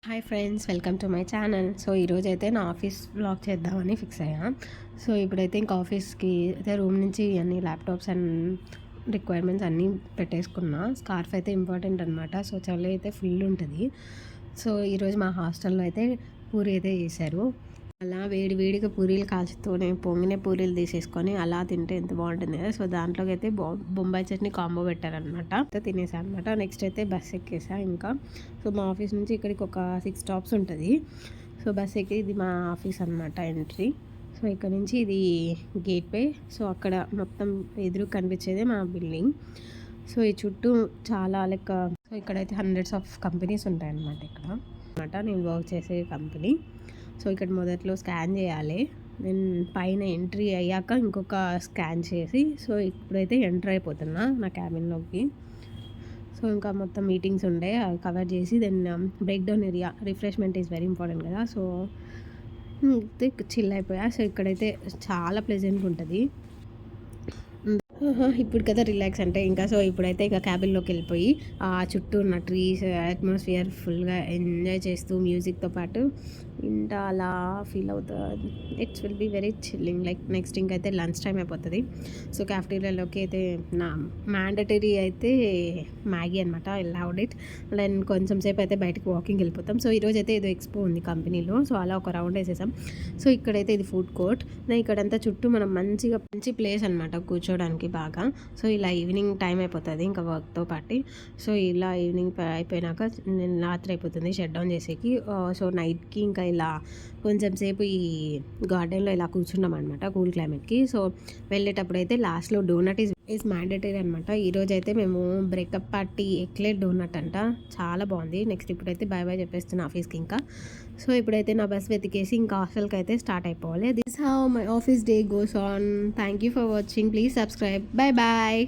Hi friends, welcome to my channel. So ఈరోజు అయితే నా ఆఫీస్ బ్లాగ్ చేద్దామని ఫిక్స్ అయ్యా. సో ఇప్పుడైతే ఇంకా ఆఫీస్కి అయితే రూమ్ నుంచి అన్ని ల్యాప్టాప్స్ అండ్ రిక్వైర్మెంట్స్ అన్నీ పెట్టేసుకున్నా. స్కార్ఫ్ అయితే ఇంపార్టెంట్ అనమాట. సో చలి అయితే ఫుల్ ఉంటుంది. సో ఈరోజు మా హాస్టల్లో అయితే పూరి అయితే చేశారు. అలా వేడి వేడిగా పూరీలు కాల్చుతూనే పొంగిన పూరీలు తీసేసుకొని అలా తింటే ఎంత బాగుంటుంది కదా. సో దాంట్లోకి అయితే బొంబాయి చట్నీ కాంబో పెట్టారనమాట. తినేసా అనమాట. నెక్స్ట్ అయితే బస్ ఎక్కేసా. ఇంకా సో మా ఆఫీస్ నుంచి ఇక్కడికి ఒక 6 స్టాప్స్ ఉంటుంది. సో బస్ ఎక్కి ఇది మా ఆఫీస్ అనమాట, ఎంట్రీ. సో ఇక్కడ నుంచి ఇది గేట్ వే. సో అక్కడ మొత్తం ఎదురు కనిపించేదే మా బిల్డింగ్. సో ఈ చుట్టూ చాలా లెక్క. సో ఇక్కడైతే హండ్రెడ్స్ ఆఫ్ కంపెనీస్ ఉంటాయన్నమాట ఇక్కడ అనమాట. నేను వర్క్ చేసే కంపెనీ. సో ఇక్కడ మొదట్లో స్కాన్ చేయాలి. నేను పైన ఎంట్రీ అయ్యాక ఇంకొక స్కాన్ చేసి సో ఇప్పుడైతే ఎంటర్ అయిపోతున్నా నా క్యాబిన్లోకి. సో ఇంకా మొత్తం మీటింగ్స్ ఉండే అవి కవర్ చేసి then break down area, refreshment is very important కదా. సో చిల్ అయిపోయా. సో ఇక్కడైతే చాలా ప్లెజెంట్గా ఉంటుంది. ఇప్పుడు కదా రిలాక్స్ అంటే ఇంకా. సో ఇప్పుడైతే ఇంకా క్యాబిన్లోకి వెళ్ళిపోయి ఆ చుట్టూ ఉన్న ట్రీస్, అట్మాస్ఫియర్ ఫుల్గా ఎంజాయ్ చేస్తూ మ్యూజిక్తో పాటు ఇంకా అలా ఫీల్ అవుతుంది. It's will be very chilling. Like next ఇంకైతే లంచ్ టైం అయిపోతుంది. సో క్యాఫ్టీరియాలోకి అయితే నా మ్యాండటరీ అయితే మ్యాగీ అనమాట. I loved it. దెన్ కొంచెం సేపు అయితే బయటకు వాకింగ్ వెళ్ళిపోతాం. సో ఈరోజు అయితే ఏదో ఎక్స్పో ఉంది కంపెనీలో. సో అలా ఒక రౌండ్ వేసేసాం. సో ఇక్కడైతే ఇది ఫుడ్ కోర్ట్. ఇక్కడంతా చుట్టూ మనం మంచి ప్లేస్ అనమాట కూర్చోడానికి బాగా. సో ఇలా ఈవినింగ్ టైం అయిపోతుంది ఇంకా వర్క్తో పాటు. సో ఇలా ఈవినింగ్ అయిపోయినాక నేను రాత్రి అయిపోతుంది షట్ డౌన్ చేసేకి. సో నైట్కి ఇంకా ఇలా కొంచెం సేపు ఈ గార్డెన్లో ఇలా కూర్చున్నాం అనమాట కూల్ క్లైమేట్కి. సో వెళ్ళేటప్పుడు అయితే లాస్ట్లో డోనట్ ఈజ్ మ్యాండేటరీ అనమాట. ఈరోజు అయితే మేము బ్రేకప్ పార్టీ ఎక్లెట్ డోనట్ అంట, చాలా బాగుంది. నెక్స్ట్ ఇప్పుడైతే బాయ్ బాయ్ చెప్పేస్తున్నా ఆఫీస్కి ఇంకా. సో ఇప్పుడైతే నా బస్ వెతికేసి ఇంకా హాస్టల్కి అయితే స్టార్ట్ అయిపోవాలి. This how my office day goes on. Thank you for watching. Please subscribe. Bye bye.